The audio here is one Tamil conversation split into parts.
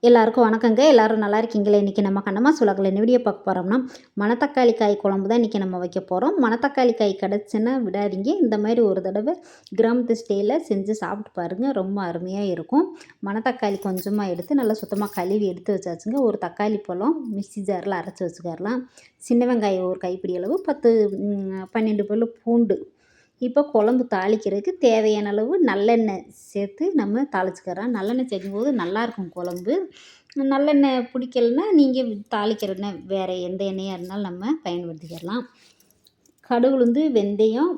எல்லாருக்கும் வணக்கங்க. எல்லாரும் நல்லா இருக்கீங்களா? இன்றைக்கி நம்ம கண்ணம்மா சுலகில் என்ன வீடியோ பார்க்க போகிறோம்னா, மணத்தக்காளி காய் குழம்பு தான் இன்றைக்கி நம்ம வைக்க போகிறோம். மணத்தக்காளி காய் கிடச்சுன்னா விடாதீங்க. இந்த மாதிரி ஒரு தடவை கிராமத்து ஸ்டைலில் செஞ்சு சாப்பிட்டு பாருங்கள். ரொம்ப அருமையாக இருக்கும். மணத்தக்காளி கொஞ்சமாக எடுத்து நல்லா சுத்தமாக கழுவி எடுத்து வச்சாச்சுங்க. ஒரு தக்காளி பழம் மிக்ஸி ஜாரில் அரைச்சி வச்சுக்கரலாம். சின்ன வெங்காயம் ஒரு கைப்பிடி அளவு, 10 12 பல் பூண்டு. இப்போ குழம்பு தாளிக்கிறதுக்கு தேவையான அளவு நல்லெண்ணெய் சேர்த்து நம்ம தாளிச்சுக்கிறோம். நல்லெண்ணெய் சேர்க்கும்போது நல்லாயிருக்கும் குழம்பு. நல்லெண்ணெய் பிடிக்கலன்னா நீங்கள் தாளிக்கிற எண்ணெய் வேறு எந்த எண்ணெயாக இருந்தாலும் நம்ம பயன்படுத்திக்கிறலாம். கடுகு உளுந்து வெந்தயம்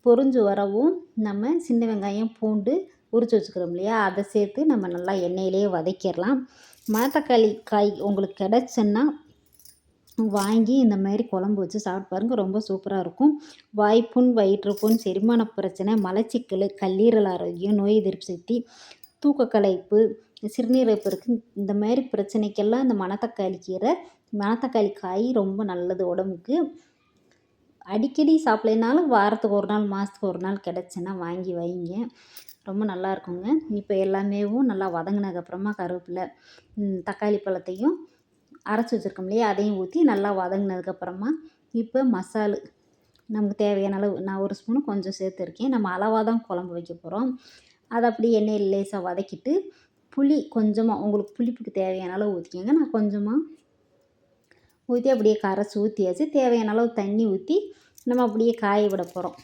பொரிஞ்சு வரவும் நம்ம சின்ன வெங்காயம் பூண்டு உரித்து வச்சுக்கிறோம் இல்லையா, அதை சேர்த்து நம்ம நல்லா எண்ணெயிலேயே வதக்கிடலாம். மணத்தக்காளி காய் உங்களுக்கு கிடச்சுன்னா வாங்கி இந்த மாதிரி குழம்பு வச்சு சாப்பிட்டு பாருங்கள். ரொம்ப சூப்பராக இருக்கும். வாய்ப்புண், வயிற்றுப்புண், செரிமான பிரச்சனை, மலச்சிக்கல், கல்லீரல் ஆரோக்கியம், நோய் எதிர்ப்பு சக்தி, தூக்க கலைப்பு, சிறுநீரகப்பு இருக்குது. இந்த மாதிரி பிரச்சனைக்கெல்லாம் இந்த மணத்தக்காளி காய் ரொம்ப நல்லது உடம்புக்கு. அடிக்கடி சாப்பிட்லைனாலும் வாரத்துக்கு ஒரு நாள், மாதத்துக்கு ஒரு நாள் கிடச்சுன்னா வாங்கி வைங்க. ரொம்ப நல்லா இருக்குங்க. இப்போ எல்லாமேவும் நல்லா வதங்கினதுக்கப்புறமா கருவேப்பிலை, தக்காளி பழத்தையும் அரைச்சி வச்சுருக்கோம் இல்லையா, அதையும் ஊற்றி நல்லா வதங்கினதுக்கப்புறமா இப்போ மசாலு நமக்கு தேவையான அளவு, நான் ஒரு ஸ்பூனு கொஞ்சம் சேர்த்துருக்கேன். நம்ம அளவாக தான் குழம்பு வைக்க போகிறோம். அதை அப்படியே எண்ணெயில் லேசாக வதக்கிட்டு புளி கொஞ்சமாக உங்களுக்கு புளிப்புக்கு தேவையான அளவு ஊற்றிக்கோங்க. நான் கொஞ்சமாக ஊற்றி அப்படியே கரைச்சி ஊற்றியாச்சு. தேவையான அளவு தண்ணி ஊற்றி நம்ம அப்படியே காய விட போகிறோம்.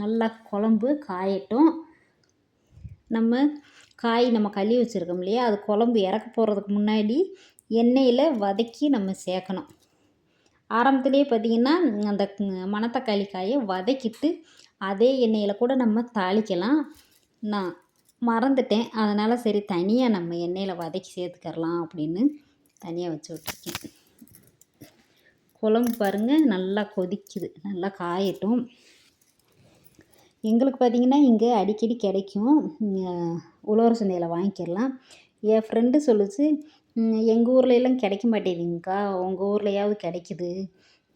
நல்லா குழம்பு காயட்டும். நம்ம கழுவி வச்சுருக்கோம் இல்லையா, அது குழம்பு இறக்க போகிறதுக்கு முன்னாடி எண்ணெயில் வதக்கி நம்ம சேர்க்கணும். ஆரம்பத்துலேயே பார்த்திங்கன்னா அந்த மணத்தக்காளி காயை வதக்கிட்டு அதே எண்ணெயில் கூட நம்ம தாளிக்கலாம். நான் மறந்துட்டேன், அதனால் சரி தனியாக நம்ம எண்ணெயில் வதக்கி சேர்த்துக்கரலாம் அப்படின்னு தனியாக வச்சு விட்ருக்கேன். குழம்பு பாருங்கள் நல்லா கொதிக்குது. நல்லா காயட்டும். எங்களுக்கு பார்த்திங்கன்னா இங்கே அடிக்கடி கிடைக்கும். உழவர் சந்தையில் வாங்கிக்கிடலாம். என் ஃப்ரெண்டு சொல்லுச்சு, எங்கள் ஊர்லெலாம் கிடைக்க மாட்டேங்குதுங்கக்கா, உங்கள் ஊர்லையாவது கிடைக்குது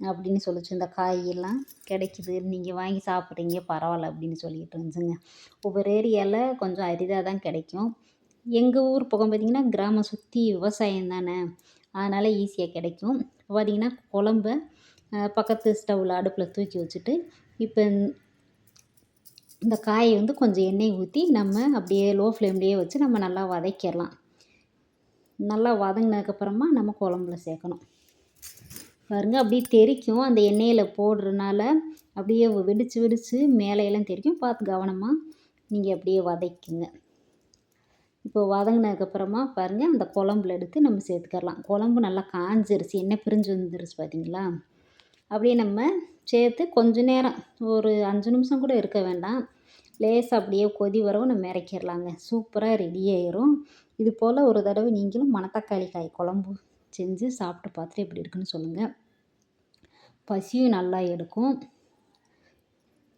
அப்படின்னு சொல்லிச்சு. இந்த காயெல்லாம் கிடைக்குது, நீங்கள் வாங்கி சாப்பிட்றீங்க பரவாயில்ல அப்படின்னு சொல்லிட்டு இருந்துச்சுங்க. ஒவ்வொரு ஏரியாவில் கொஞ்சம் அரிதாக தான் கிடைக்கும். எங்கள் ஊர் பக்கம் பார்த்திங்கன்னா கிராமம் சுற்றி விவசாயம் தானே, அதனால் ஈஸியாக கிடைக்கும். இப்போ பார்த்திங்கன்னா குழம்ப பக்கத்து ஸ்டவ்வில் அடுப்பில் தூக்கி வச்சுட்டு இப்போ இந்த காயை கொஞ்சம் எண்ணெய் ஊற்றி நம்ம அப்படியே லோ ஃப்ளேம்லேயே வச்சு நம்ம நல்லா வதக்கிடலாம். நல்லா வதங்கினதுக்கப்புறமா நம்ம குழம்புல சேர்க்கணும். பாருங்கள் அப்படியே தெறிக்கும், அந்த எண்ணெயில் போடுறதுனால அப்படியே வெடித்து மேலையெல்லாம் தெறிக்கும். பார்த்து கவனமாக நீங்கள் அப்படியே வதக்குங்க. இப்போ வதங்கினதுக்கப்புறமா பாருங்கள் அந்த குழம்புல எடுத்து நம்ம சேர்த்துக்கரலாம். குழம்பு நல்லா காஞ்சிருச்சு, எண்ணெய் பிரிஞ்சு வந்துருச்சு பார்த்திங்களா. அப்படியே நம்ம சேர்த்து கொஞ்ச நேரம் ஒரு 5 நிமிஷம் கூட இருக்க வேண்டாம், லேசாக அப்படியே கொதி வரவும் நம்ம இறக்கிடலாங்க. சூப்பராக ரெடி ஆயிரும். இது போல் ஒரு தடவை நீங்களும் மணத்தக்காளி காய் குழம்பு செஞ்சு சாப்பிட்டு பார்த்துட்டு எப்படி இருக்குன்னு சொல்லுங்கள். பசியும் நல்லா எடுக்கும்.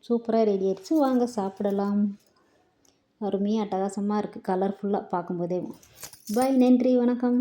சூப்பராக ரெடி ஆயிடுச்சு, வாங்க சாப்பிடலாம். அருமையாக அட்டகாசமாக இருக்குது, கலர்ஃபுல்லாக பார்க்கும்போதே. பாய், நன்றி, வணக்கம்.